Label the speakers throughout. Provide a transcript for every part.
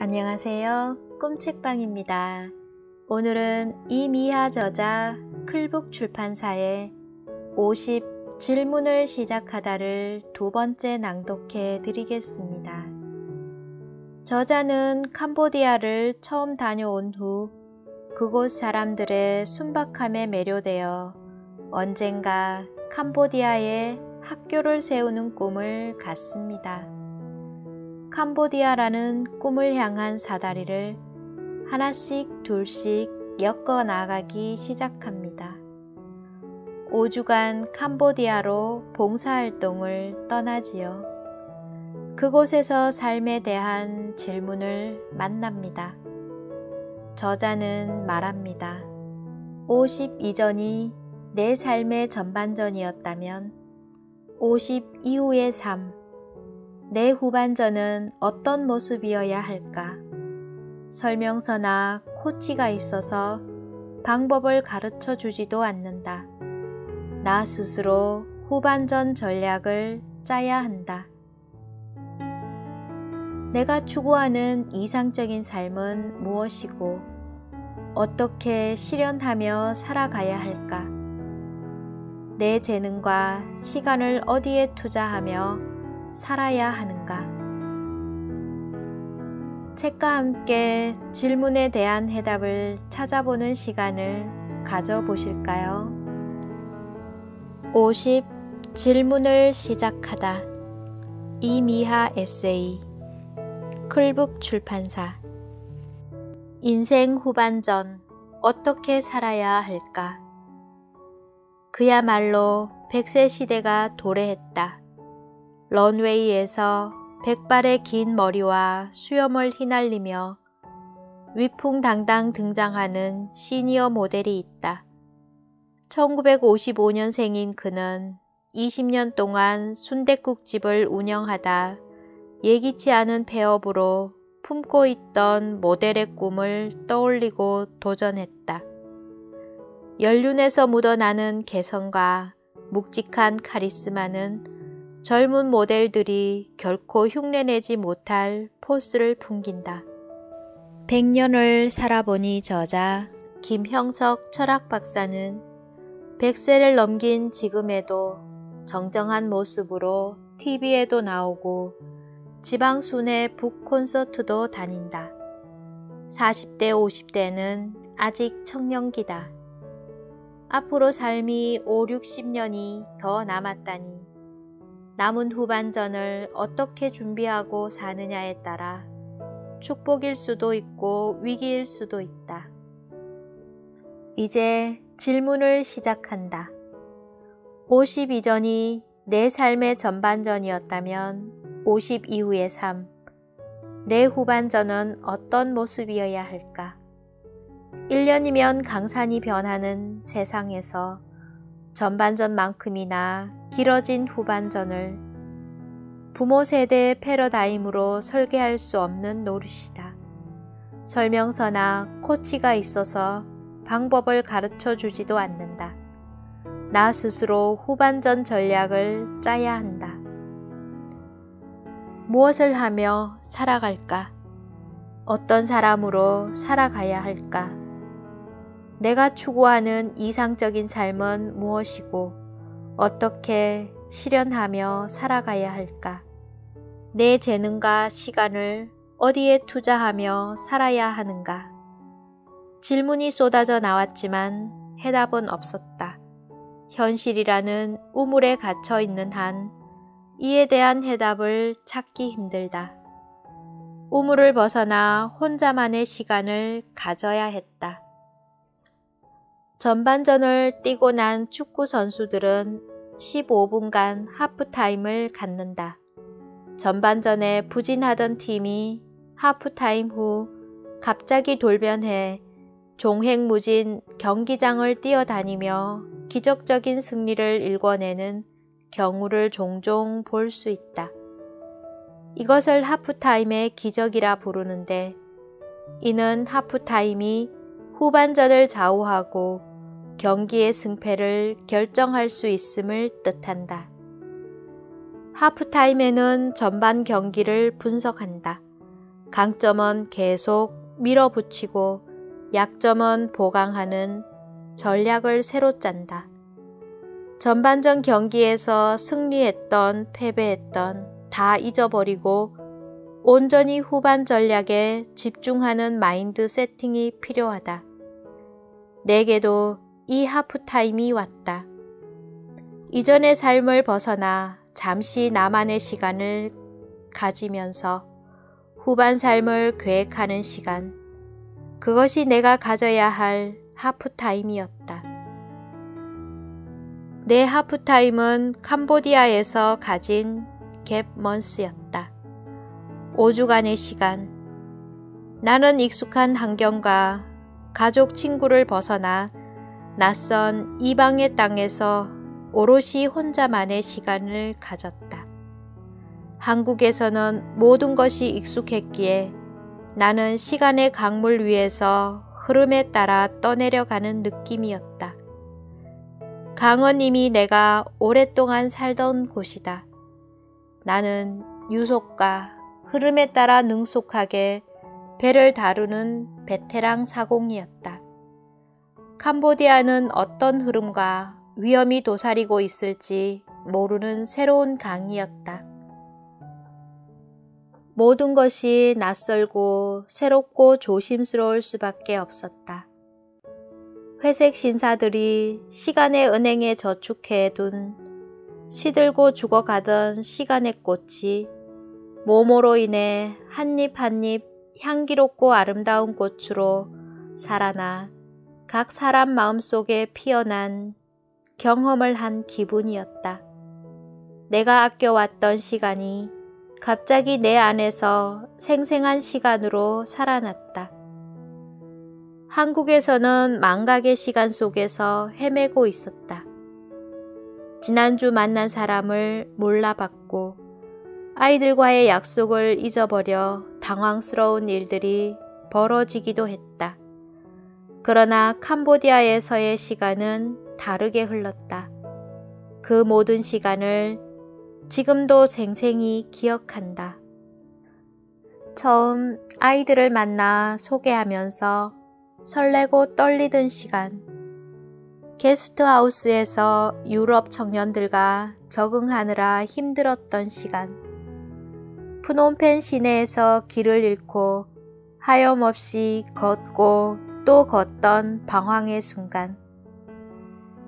Speaker 1: 안녕하세요. 꿈책방입니다. 오늘은 이미하 저자 클북 출판사의 50 질문을 시작하다를 두 번째 낭독해 드리겠습니다. 저자는 캄보디아를 처음 다녀온 후 그곳 사람들의 순박함에 매료되어 언젠가 캄보디아에 학교를 세우는 꿈을 갖습니다. 캄보디아라는 꿈을 향한 사다리를 하나씩 둘씩 엮어 나가기 시작합니다. 5주간 캄보디아로 봉사활동을 떠나지요. 그곳에서 삶에 대한 질문을 만납니다. 저자는 말합니다. 50 이전이 내 삶의 전반전이었다면 50 이후의 삶, 내 후반전은 어떤 모습이어야 할까? 설명서나 코치가 있어서 방법을 가르쳐 주지도 않는다. 나 스스로 후반전 전략을 짜야 한다. 내가 추구하는 이상적인 삶은 무엇이고 어떻게 실현하며 살아가야 할까? 내 재능과 시간을 어디에 투자하며 살아야 하는가? 책과 함께 질문에 대한 해답을 찾아보는 시간을 가져보실까요? 50 질문을 시작하다. 이미하 에세이 클북 출판사. 인생 후반전 어떻게 살아야 할까? 그야말로 100세 시대가 도래했다. 런웨이에서 백발의 긴 머리와 수염을 휘날리며 위풍당당 등장하는 시니어 모델이 있다. 1955년생인 그는 20년 동안 순댓국집을 운영하다 예기치 않은 폐업으로 품고 있던 모델의 꿈을 떠올리고 도전했다. 연륜에서 묻어나는 개성과 묵직한 카리스마는 젊은 모델들이 결코 흉내내지 못할 포스를 풍긴다. 100년을 살아보니 저자 김형석 철학박사는 100세를 넘긴 지금에도 정정한 모습으로 TV에도 나오고 지방 순회 북 콘서트도 다닌다. 40대 50대는 아직 청년기다. 앞으로 삶이 5, 60년이 더 남았다니 남은 후반전을 어떻게 준비하고 사느냐에 따라 축복일 수도 있고 위기일 수도 있다. 이제 질문을 시작한다. 50 이전이 내 삶의 전반전이었다면 50 이후의 삶, 내 후반전은 어떤 모습이어야 할까? 1년이면 강산이 변하는 세상에서 전반전만큼이나 길어진 후반전을 부모 세대의 패러다임으로 설계할 수 없는 노릇이다. 설명서나 코치가 있어서 방법을 가르쳐 주지도 않는다. 나 스스로 후반전 전략을 짜야 한다. 무엇을 하며 살아갈까? 어떤 사람으로 살아가야 할까? 내가 추구하는 이상적인 삶은 무엇이고 어떻게 실현하며 살아가야 할까? 내 재능과 시간을 어디에 투자하며 살아야 하는가? 질문이 쏟아져 나왔지만 해답은 없었다. 현실이라는 우물에 갇혀 있는 한 이에 대한 해답을 찾기 힘들다. 우물을 벗어나 혼자만의 시간을 가져야 했다. 전반전을 뛰고 난 축구 선수들은 15분간 하프타임을 갖는다. 전반전에 부진하던 팀이 하프타임 후 갑자기 돌변해 종횡무진 경기장을 뛰어다니며 기적적인 승리를 일궈내는 경우를 종종 볼 수 있다. 이것을 하프타임의 기적이라 부르는데 이는 하프타임이 후반전을 좌우하고 경기의 승패를 결정할 수 있음을 뜻한다. 하프타임에는 전반 경기를 분석한다. 강점은 계속 밀어붙이고 약점은 보강하는 전략을 새로 짠다. 전반전 경기에서 승리했던 패배했던 다 잊어버리고 온전히 후반 전략에 집중하는 마인드 세팅이 필요하다. 내게도 이 하프타임이 왔다. 이전의 삶을 벗어나 잠시 나만의 시간을 가지면서 후반 삶을 계획하는 시간. 그것이 내가 가져야 할 하프타임이었다. 내 하프타임은 캄보디아에서 가진 갭 먼스였다. 5주간의 시간. 나는 익숙한 환경과 가족 친구를 벗어나 낯선 이방의 땅에서 오롯이 혼자만의 시간을 가졌다. 한국에서는 모든 것이 익숙했기에 나는 시간의 강물 위에서 흐름에 따라 떠내려가는 느낌이었다. 강은 이미 내가 오랫동안 살던 곳이다. 나는 유속과 흐름에 따라 능숙하게 배를 다루는 베테랑 사공이었다. 캄보디아는 어떤 흐름과 위험이 도사리고 있을지 모르는 새로운 강이었다. 모든 것이 낯설고 새롭고 조심스러울 수밖에 없었다. 회색 신사들이 시간의 은행에 저축해둔 시들고 죽어가던 시간의 꽃이 모모로 인해 한입 한입 향기롭고 아름다운 꽃으로 살아나 각 사람 마음속에 피어난 경험을 한 기분이었다. 내가 아껴왔던 시간이 갑자기 내 안에서 생생한 시간으로 살아났다. 한국에서는 망각의 시간 속에서 헤매고 있었다. 지난주 만난 사람을 몰라봤고 아이들과의 약속을 잊어버려 당황스러운 일들이 벌어지기도 했다. 그러나 캄보디아에서의 시간은 다르게 흘렀다. 그 모든 시간을 지금도 생생히 기억한다. 처음 아이들을 만나 소개하면서 설레고 떨리던 시간. 게스트하우스에서 유럽 청년들과 적응하느라 힘들었던 시간. 프놈펜 시내에서 길을 잃고 하염없이 걷고 또 걷던 방황의 순간.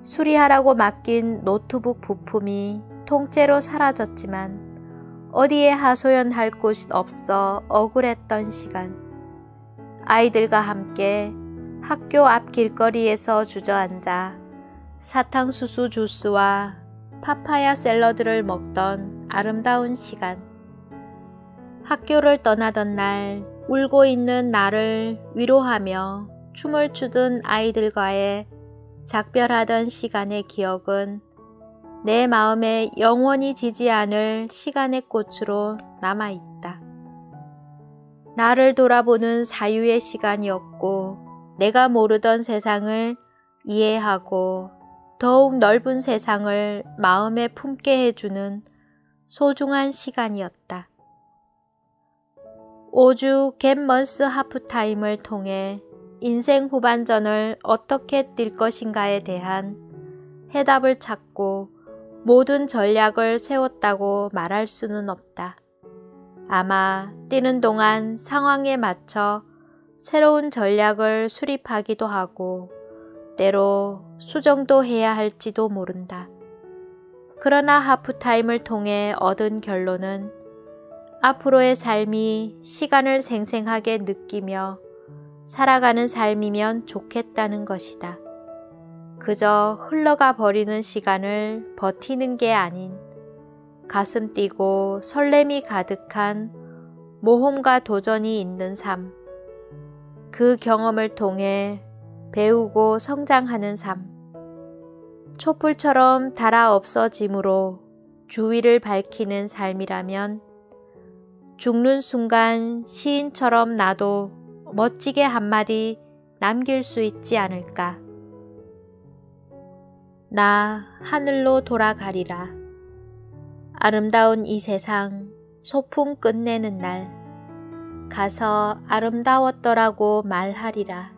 Speaker 1: 수리하라고 맡긴 노트북 부품이 통째로 사라졌지만 어디에 하소연할 곳이 없어 억울했던 시간. 아이들과 함께 학교 앞 길거리에서 주저앉아 사탕수수 주스와 파파야 샐러드를 먹던 아름다운 시간. 학교를 떠나던 날 울고 있는 나를 위로하며 춤을 추던 아이들과의 작별하던 시간의 기억은 내 마음에 영원히 지지 않을 시간의 꽃으로 남아있다. 나를 돌아보는 사유의 시간이었고 내가 모르던 세상을 이해하고 더욱 넓은 세상을 마음에 품게 해주는 소중한 시간이었다. 5주 겟먼스 하프타임을 통해 인생 후반전을 어떻게 뛸 것인가에 대한 해답을 찾고 모든 전략을 세웠다고 말할 수는 없다. 아마 뛰는 동안 상황에 맞춰 새로운 전략을 수립하기도 하고 때로 수정도 해야 할지도 모른다. 그러나 하프타임을 통해 얻은 결론은 앞으로의 삶이 시간을 생생하게 느끼며 살아가는 삶이면 좋겠다는 것이다. 그저 흘러가 버리는 시간을 버티는 게 아닌 가슴 뛰고 설렘이 가득한 모험과 도전이 있는 삶. 그 경험을 통해 배우고 성장하는 삶. 촛불처럼 달아 없어짐으로 주위를 밝히는 삶이라면 죽는 순간 시인처럼 나도 멋지게 한마디 남길 수 있지 않을까. 나 하늘로 돌아가리라. 아름다운 이 세상 소풍 끝내는 날. 가서 아름다웠더라고 말하리라.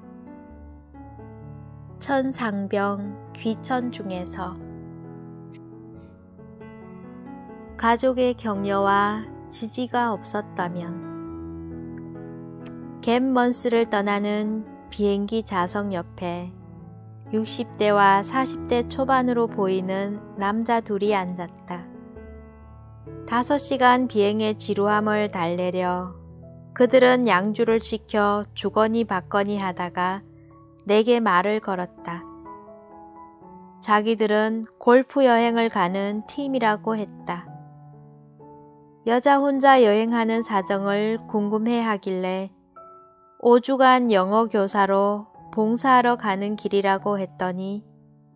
Speaker 1: 천상병 귀천 중에서 가족의 격려와 지지가 없었다면 갯먼스를 떠나는 비행기 좌석 옆에 60대와 40대 초반으로 보이는 남자 둘이 앉았다. 5시간 비행의 지루함을 달래려 그들은 양주를 시켜 주거니 받거니 하다가 내게 말을 걸었다. 자기들은 골프 여행을 가는 팀이라고 했다. 여자 혼자 여행하는 사정을 궁금해 하길래 5주간 영어 교사로 봉사하러 가는 길이라고 했더니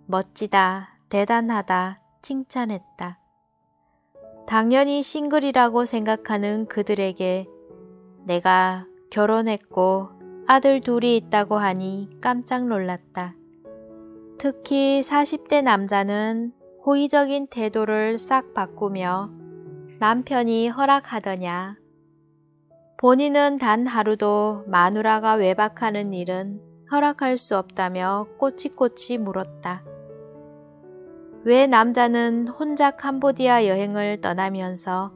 Speaker 1: 멋지다, 대단하다 칭찬했다. 당연히 싱글이라고 생각하는 그들에게 내가 결혼했고 아들 둘이 있다고 하니 깜짝 놀랐다. 특히 40대 남자는 호의적인 태도를 싹 바꾸며 남편이 허락하더냐. 본인은 단 하루도 마누라가 외박하는 일은 허락할 수 없다며 꼬치꼬치 물었다. 왜 남자는 혼자 캄보디아 여행을 떠나면서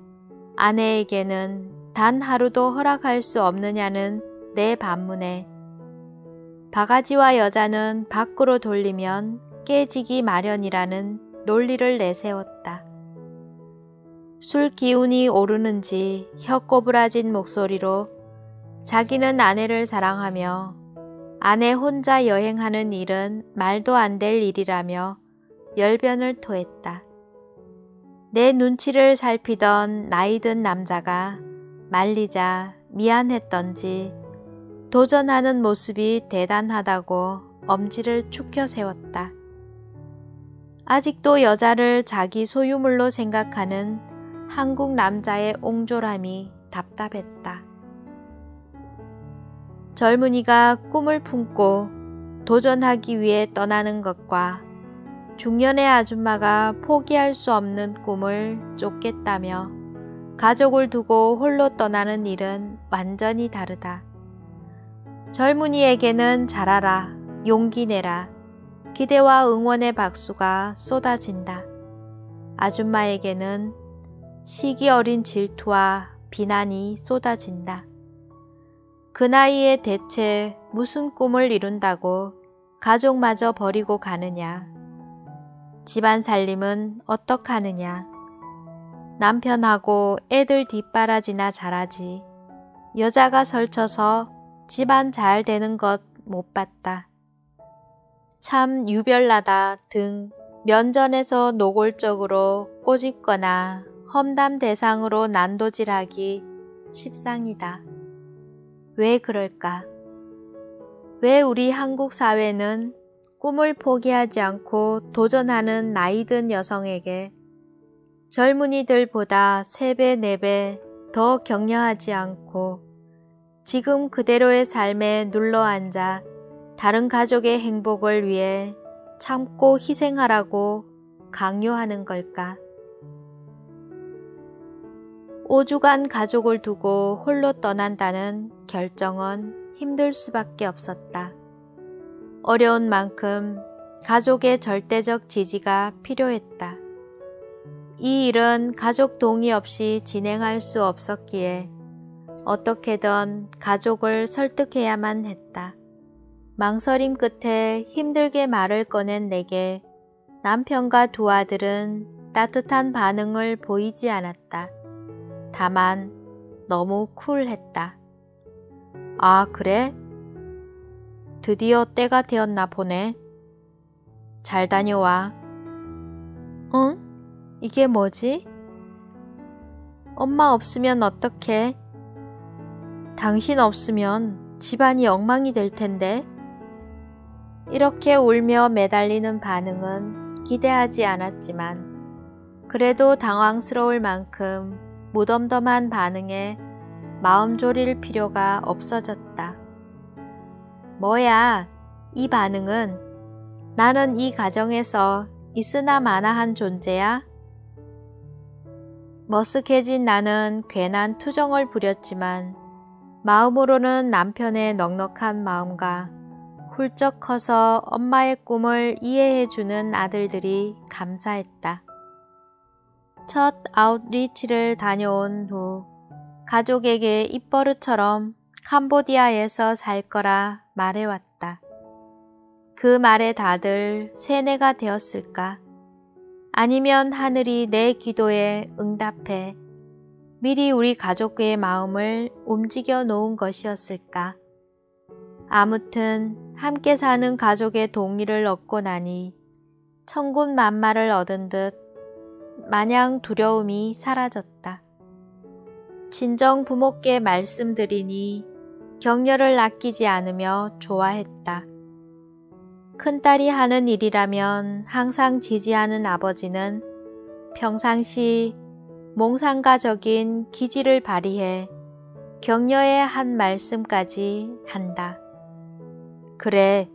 Speaker 1: 아내에게는 단 하루도 허락할 수 없느냐는 내 반문에 바가지와 여자는 밖으로 돌리면 깨지기 마련이라는 논리를 내세웠다. 술 기운이 오르는지 혀꼬부라진 목소리로 자기는 아내를 사랑하며 아내 혼자 여행하는 일은 말도 안 될 일이라며 열변을 토했다. 내 눈치를 살피던 나이든 남자가 말리자 미안했던지 도전하는 모습이 대단하다고 엄지를 축혀 세웠다. 아직도 여자를 자기 소유물로 생각하는 한국 남자의 옹졸함이 답답했다. 젊은이가 꿈을 품고 도전하기 위해 떠나는 것과 중년의 아줌마가 포기할 수 없는 꿈을 쫓겠다며 가족을 두고 홀로 떠나는 일은 완전히 다르다. 젊은이에게는 잘하라, 용기 내라, 기대와 응원의 박수가 쏟아진다. 아줌마에게는 시기 어린 질투와 비난이 쏟아진다. 그 나이에 대체 무슨 꿈을 이룬다고 가족마저 버리고 가느냐. 집안 살림은 어떡하느냐. 남편하고 애들 뒷바라지나 잘하지. 여자가 설쳐서 집안 잘 되는 것 못 봤다. 참 유별나다 등 면전에서 노골적으로 꼬집거나 험담 대상으로 난도질하기 십상이다. 왜 그럴까? 왜 우리 한국 사회는 꿈을 포기하지 않고 도전하는 나이든 여성에게 젊은이들보다 3배, 4배 더 격려하지 않고 지금 그대로의 삶에 눌러앉아 다른 가족의 행복을 위해 참고 희생하라고 강요하는 걸까? 5주간 가족을 두고 홀로 떠난다는 결정은 힘들 수밖에 없었다. 어려운 만큼 가족의 절대적 지지가 필요했다. 이 일은 가족 동의 없이 진행할 수 없었기에 어떻게든 가족을 설득해야만 했다. 망설임 끝에 힘들게 말을 꺼낸 내게 남편과 두 아들은 따뜻한 반응을 보이지 않았다. 다만 너무 쿨했다. 아, 그래? 드디어 때가 되었나 보네. 잘 다녀와. 응? 이게 뭐지? 엄마 없으면 어떡해? 당신 없으면 집안이 엉망이 될 텐데. 이렇게 울며 매달리는 반응은 기대하지 않았지만 그래도 당황스러울 만큼 무덤덤한 반응에 마음 졸일 필요가 없어졌다. 뭐야, 이 반응은? 나는 이 가정에서 있으나 마나한 존재야? 머쓱해진 나는 괜한 투정을 부렸지만 마음으로는 남편의 넉넉한 마음과 훌쩍 커서 엄마의 꿈을 이해해주는 아들들이 감사했다. 첫 아웃리치를 다녀온 후 가족에게 입버릇처럼 캄보디아에서 살 거라 말해왔다. 그 말에 다들 세뇌가 되었을까? 아니면 하늘이 내 기도에 응답해 미리 우리 가족의 마음을 움직여 놓은 것이었을까? 아무튼 함께 사는 가족의 동의를 얻고 나니 천군만마를 얻은 듯 마냥 두려움이 사라졌다. 친정 부모께 말씀드리니 격려를 아끼지 않으며 좋아했다. 큰딸이 하는 일이라면 항상 지지하는 아버지는 평상시 몽상가적인 기질을 발휘해 격려의 한 말씀까지 한다. 그래,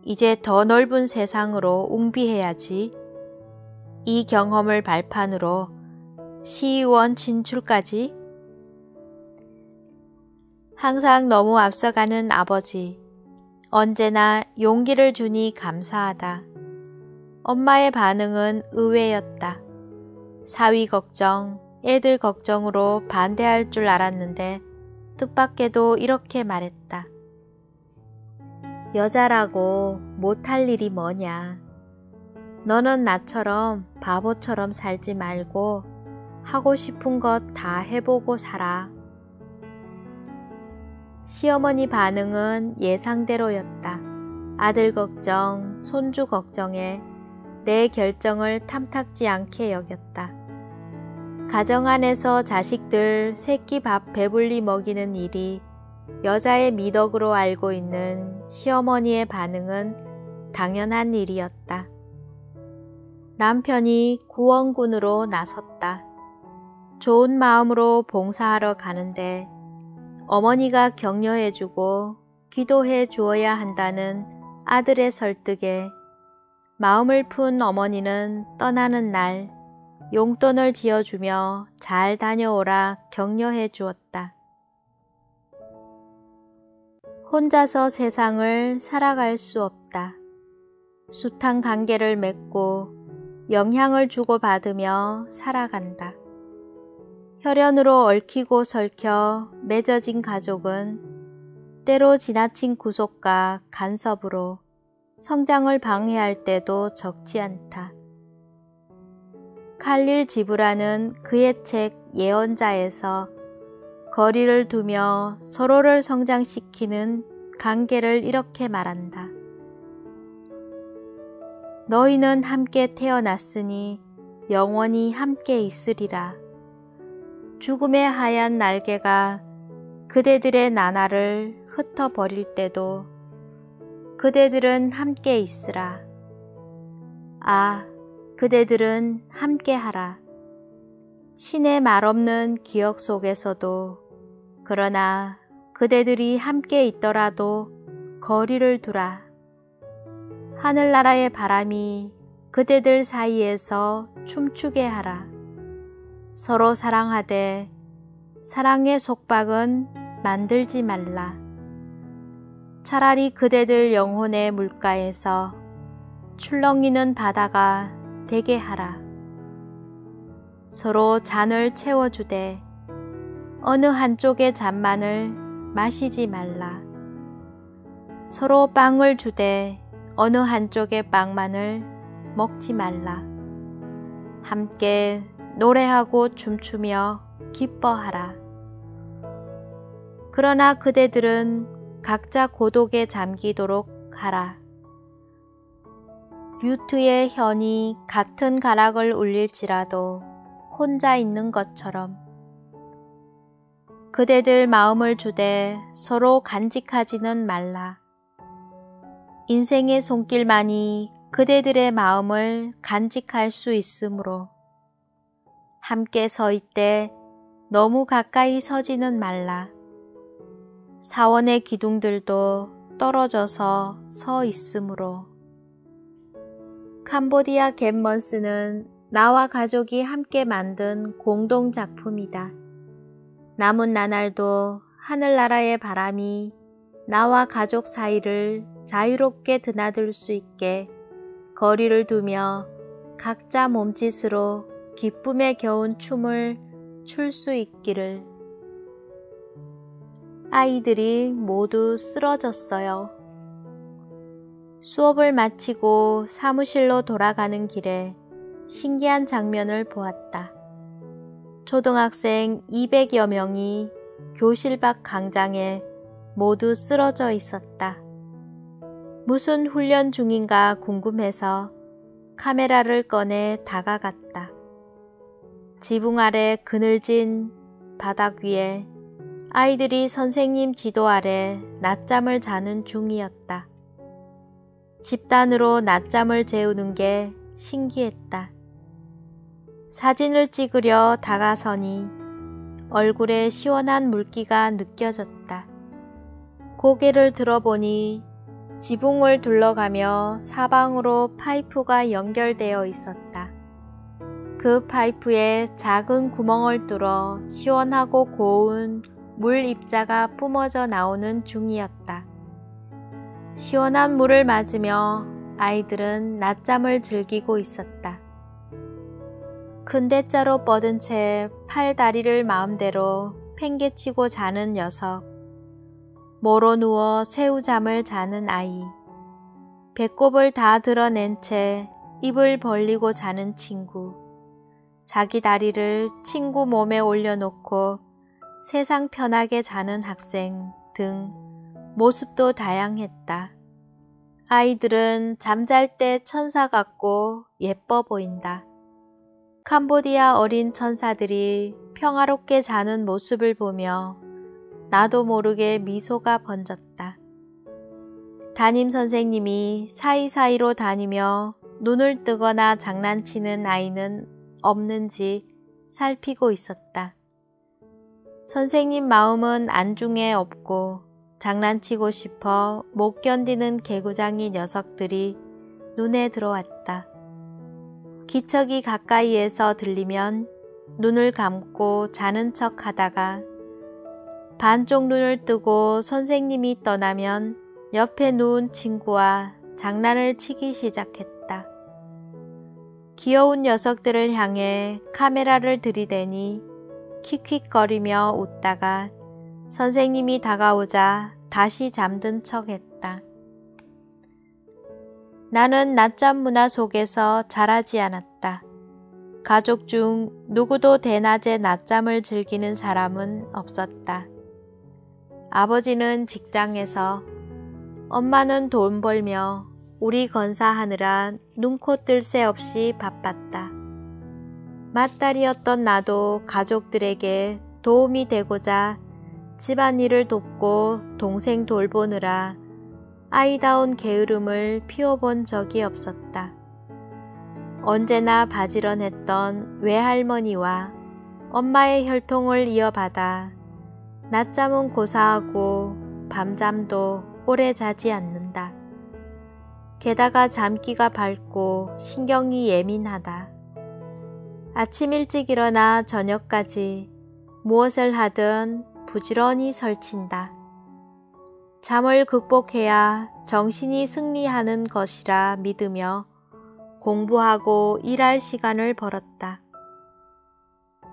Speaker 1: 이제 더 넓은 세상으로 웅비해야지. 이 경험을 발판으로 시의원 진출까지. 항상 너무 앞서가는 아버지. 언제나 용기를 주니 감사하다. 엄마의 반응은 의외였다. 사위 걱정, 애들 걱정으로 반대할 줄 알았는데 뜻밖에도 이렇게 말했다. 여자라고 못할 일이 뭐냐. 너는 나처럼 바보처럼 살지 말고 하고 싶은 것 다 해보고 살아. 시어머니 반응은 예상대로였다. 아들 걱정, 손주 걱정에 내 결정을 탐탁지 않게 여겼다. 가정 안에서 자식들 새끼 밥 배불리 먹이는 일이 여자의 미덕으로 알고 있는 시어머니의 반응은 당연한 일이었다. 남편이 구원군으로 나섰다. 좋은 마음으로 봉사하러 가는데 어머니가 격려해주고 기도해 주어야 한다는 아들의 설득에 마음을 푼 어머니는 떠나는 날 용돈을 지어주며 잘 다녀오라 격려해 주었다. 혼자서 세상을 살아갈 수 없다. 숱한 관계를 맺고 영향을 주고받으며 살아간다. 혈연으로 얽히고 설켜 맺어진 가족은 때로 지나친 구속과 간섭으로 성장을 방해할 때도 적지 않다. 칼릴 지브라는 그의 책 예언자에서 거리를 두며 서로를 성장시키는 관계를 이렇게 말한다. 너희는 함께 태어났으니 영원히 함께 있으리라. 죽음의 하얀 날개가 그대들의 나날을 흩어버릴 때도 그대들은 함께 있으라. 아, 그대들은 함께하라. 신의 말없는 기억 속에서도 그러나 그대들이 함께 있더라도 거리를 두라. 하늘나라의 바람이 그대들 사이에서 춤추게 하라. 서로 사랑하되 사랑의 속박은 만들지 말라. 차라리 그대들 영혼의 물가에서 출렁이는 바다가 되게 하라. 서로 잔을 채워주되 어느 한쪽의 잔만을 마시지 말라. 서로 빵을 주되 어느 한쪽의 빵만을 먹지 말라. 함께 노래하고 춤추며 기뻐하라. 그러나 그대들은 각자 고독에 잠기도록 하라. 류트의 현이 같은 가락을 울릴지라도 혼자 있는 것처럼 그대들 마음을 주되 서로 간직하지는 말라. 인생의 손길만이 그대들의 마음을 간직할 수 있으므로 함께 서 있되 너무 가까이 서지는 말라. 사원의 기둥들도 떨어져서 서 있으므로. 캄보디아 갯먼스는 나와 가족이 함께 만든 공동작품이다. 남은 나날도 하늘나라의 바람이 나와 가족 사이를 자유롭게 드나들 수 있게 거리를 두며 각자 몸짓으로 기쁨에 겨운 춤을 출 수 있기를. 아이들이 모두 쓰러졌어요. 수업을 마치고 사무실로 돌아가는 길에 신기한 장면을 보았다. 초등학생 200여 명이 교실 밖 광장에 모두 쓰러져 있었다. 무슨 훈련 중인가 궁금해서 카메라를 꺼내 다가갔다. 지붕 아래 그늘진 바닥 위에 아이들이 선생님 지도 아래 낮잠을 자는 중이었다. 집단으로 낮잠을 재우는 게 신기했다. 사진을 찍으려 다가서니 얼굴에 시원한 물기가 느껴졌다. 고개를 들어보니 지붕을 둘러가며 사방으로 파이프가 연결되어 있었다. 그 파이프에 작은 구멍을 뚫어 시원하고 고운 물 입자가 뿜어져 나오는 중이었다. 시원한 물을 맞으며 아이들은 낮잠을 즐기고 있었다. 큰 대자로 뻗은 채 팔다리를 마음대로 팽개치고 자는 녀석, 모로 누워 새우잠을 자는 아이, 배꼽을 다 드러낸 채 입을 벌리고 자는 친구, 자기 다리를 친구 몸에 올려놓고 세상 편하게 자는 학생 등 모습도 다양했다. 아이들은 잠잘 때 천사 같고 예뻐 보인다. 캄보디아 어린 천사들이 평화롭게 자는 모습을 보며 나도 모르게 미소가 번졌다. 담임 선생님이 사이사이로 다니며 눈을 뜨거나 장난치는 아이는 없는지 살피고 있었다. 선생님 마음은 안중에 없고 장난치고 싶어 못 견디는 개구장이 녀석들이 눈에 들어왔다. 기척이 가까이에서 들리면 눈을 감고 자는 척 하다가 반쪽 눈을 뜨고 선생님이 떠나면 옆에 누운 친구와 장난을 치기 시작했다. 귀여운 녀석들을 향해 카메라를 들이대니 킥킥거리며 웃다가 선생님이 다가오자 다시 잠든 척 했다. 나는 낮잠 문화 속에서 자라지 않았다. 가족 중 누구도 대낮에 낮잠을 즐기는 사람은 없었다. 아버지는 직장에서, 엄마는 돈 벌며 우리 건사하느라 눈코 뜰 새 없이 바빴다. 맏딸이었던 나도 가족들에게 도움이 되고자 집안일을 돕고 동생 돌보느라 아이다운 게으름을 피워본 적이 없었다. 언제나 바지런했던 외할머니와 엄마의 혈통을 이어받아 낮잠은 고사하고 밤잠도 오래 자지 않는다. 게다가 잠기가 밝고 신경이 예민하다. 아침 일찍 일어나 저녁까지 무엇을 하든 부지런히 설친다. 잠을 극복해야 정신이 승리하는 것이라 믿으며 공부하고 일할 시간을 벌었다.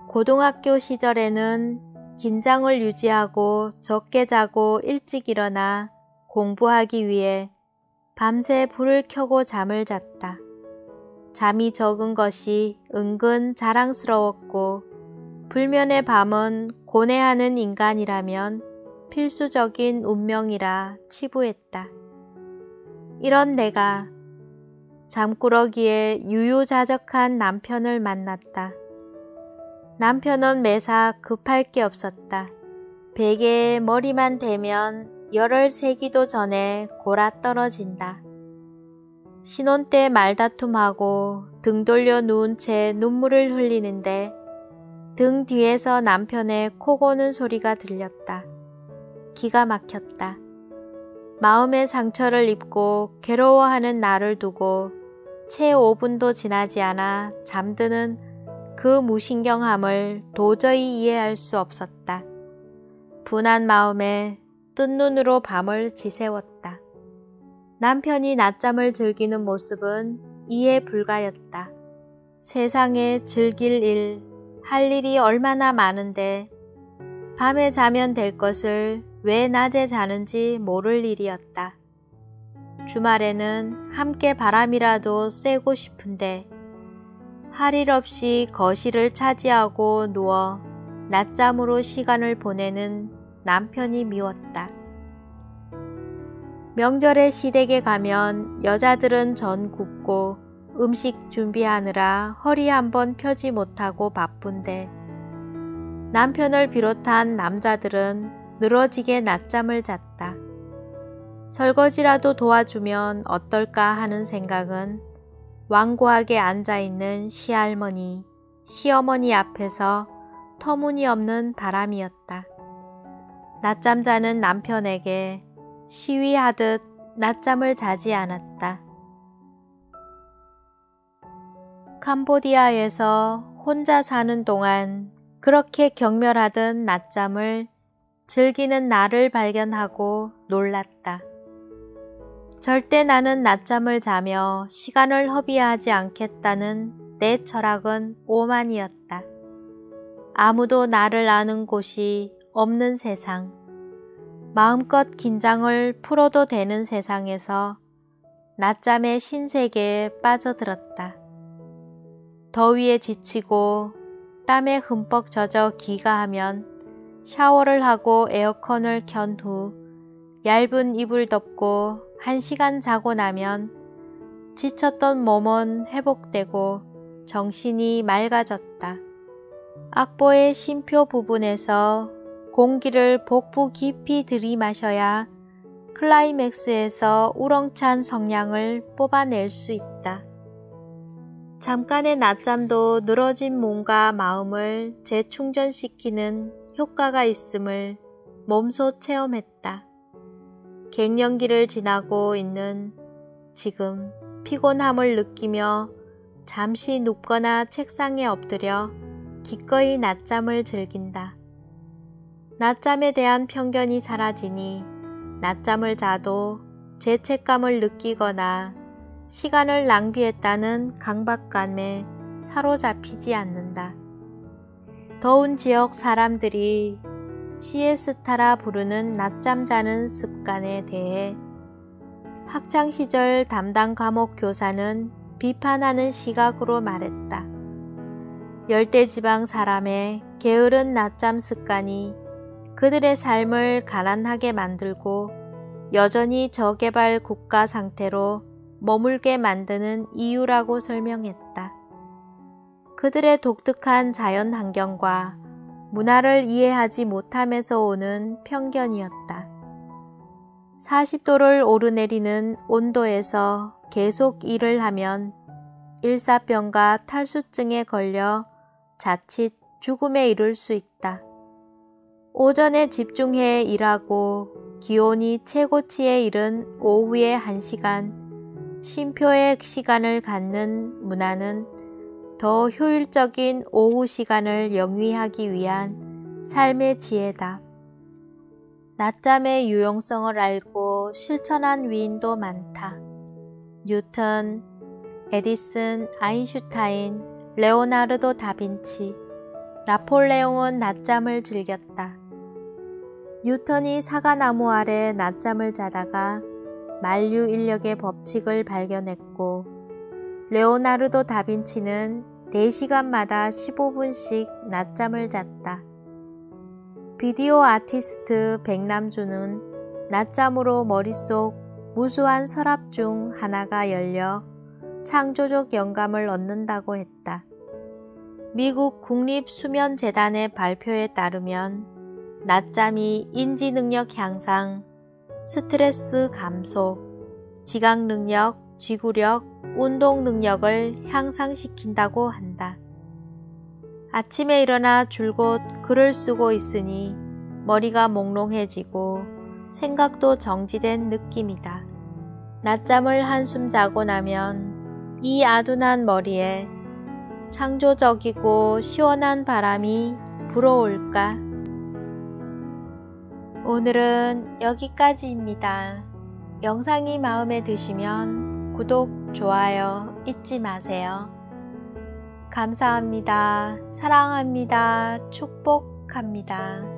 Speaker 1: 고등학교 시절에는 긴장을 유지하고 적게 자고 일찍 일어나 공부하기 위해 밤새 불을 켜고 잠을 잤다. 잠이 적은 것이 은근 자랑스러웠고 불면의 밤은 고뇌하는 인간이라면 필수적인 운명이라 치부했다. 이런 내가 잠꾸러기에 유유자적한 남편을 만났다. 남편은 매사 급할 게 없었다. 베개에 머리만 대면 열흘 새기도 전에 골아 떨어진다. 신혼 때 말다툼하고 등 돌려 누운 채 눈물을 흘리는데 등 뒤에서 남편의 코 고는 소리가 들렸다. 기가 막혔다. 마음의 상처를 입고 괴로워하는 나를 두고 채 5분도 지나지 않아 잠드는 그 무신경함을 도저히 이해할 수 없었다. 분한 마음에 뜬 눈으로 밤을 지새웠다. 남편이 낮잠을 즐기는 모습은 이해 불가였다. 세상에 즐길 일, 할 일이 얼마나 많은데 밤에 자면 될 것을 왜 낮에 자는지 모를 일이었다. 주말에는 함께 바람이라도 쐬고 싶은데 할 일 없이 거실을 차지하고 누워 낮잠으로 시간을 보내는 남편이 미웠다. 명절에 시댁에 가면 여자들은 전 굽고 음식 준비하느라 허리 한번 펴지 못하고 바쁜데 남편을 비롯한 남자들은 늘어지게 낮잠을 잤다. 설거지라도 도와주면 어떨까 하는 생각은 완고하게 앉아있는 시할머니, 시어머니 앞에서 터무니없는 바람이었다. 낮잠 자는 남편에게 시위하듯 낮잠을 자지 않았다. 캄보디아에서 혼자 사는 동안 그렇게 경멸하듯 낮잠을 즐기는 나를 발견하고 놀랐다. 절대 나는 낮잠을 자며 시간을 허비하지 않겠다는 내 철학은 오만이었다. 아무도 나를 아는 곳이 없는 세상, 마음껏 긴장을 풀어도 되는 세상에서 낮잠의 신세계에 빠져들었다. 더위에 지치고 땀에 흠뻑 젖어 기가하면 샤워를 하고 에어컨을 켠 후 얇은 이불 덮고 1시간 자고 나면 지쳤던 몸은 회복되고 정신이 맑아졌다. 악보의 쉼표 부분에서 공기를 복부 깊이 들이마셔야 클라이맥스에서 우렁찬 성량을 뽑아낼 수 있다. 잠깐의 낮잠도 늘어진 몸과 마음을 재충전시키는 효과가 있음을 몸소 체험했다. 갱년기를 지나고 있는 지금 피곤함을 느끼며 잠시 눕거나 책상에 엎드려 기꺼이 낮잠을 즐긴다. 낮잠에 대한 편견이 사라지니 낮잠을 자도 죄책감을 느끼거나 시간을 낭비했다는 강박감에 사로잡히지 않는다. 더운 지역 사람들이 시에스타라 부르는 낮잠 자는 습관에 대해 학창시절 담당 과목 교사는 비판하는 시각으로 말했다. 열대지방 사람의 게으른 낮잠 습관이 그들의 삶을 가난하게 만들고 여전히 저개발 국가 상태로 머물게 만드는 이유라고 설명했다. 그들의 독특한 자연 환경과 문화를 이해하지 못함에서 오는 편견이었다. 40도를 오르내리는 온도에서 계속 일을 하면 일사병과 탈수증에 걸려 자칫 죽음에 이를 수 있다. 오전에 집중해 일하고 기온이 최고치에 이른 오후에 1시간 쉼표의 시간을 갖는 문화는 더 효율적인 오후 시간을 영위하기 위한 삶의 지혜다. 낮잠의 유용성을 알고 실천한 위인도 많다. 뉴턴, 에디슨, 아인슈타인, 레오나르도 다빈치, 나폴레옹은 낮잠을 즐겼다. 뉴턴이 사과나무 아래 낮잠을 자다가 만류인력의 법칙을 발견했고 레오나르도 다빈치는 4시간마다 15분씩 낮잠을 잤다. 비디오 아티스트 백남주는 낮잠으로 머릿속 무수한 서랍 중 하나가 열려 창조적 영감을 얻는다고 했다. 미국 국립수면재단의 발표에 따르면 낮잠이 인지능력 향상, 스트레스 감소, 지각 능력, 지구력, 운동 능력을 향상시킨다고 한다. 아침에 일어나 줄곧 글을 쓰고 있으니 머리가 몽롱해지고 생각도 정지된 느낌이다. 낮잠을 한숨 자고 나면 이 아둔한 머리에 창조적이고 시원한 바람이 불어올까? 오늘은 여기까지입니다. 영상이 마음에 드시면 구독, 좋아요 잊지 마세요. 감사합니다. 사랑합니다. 축복합니다.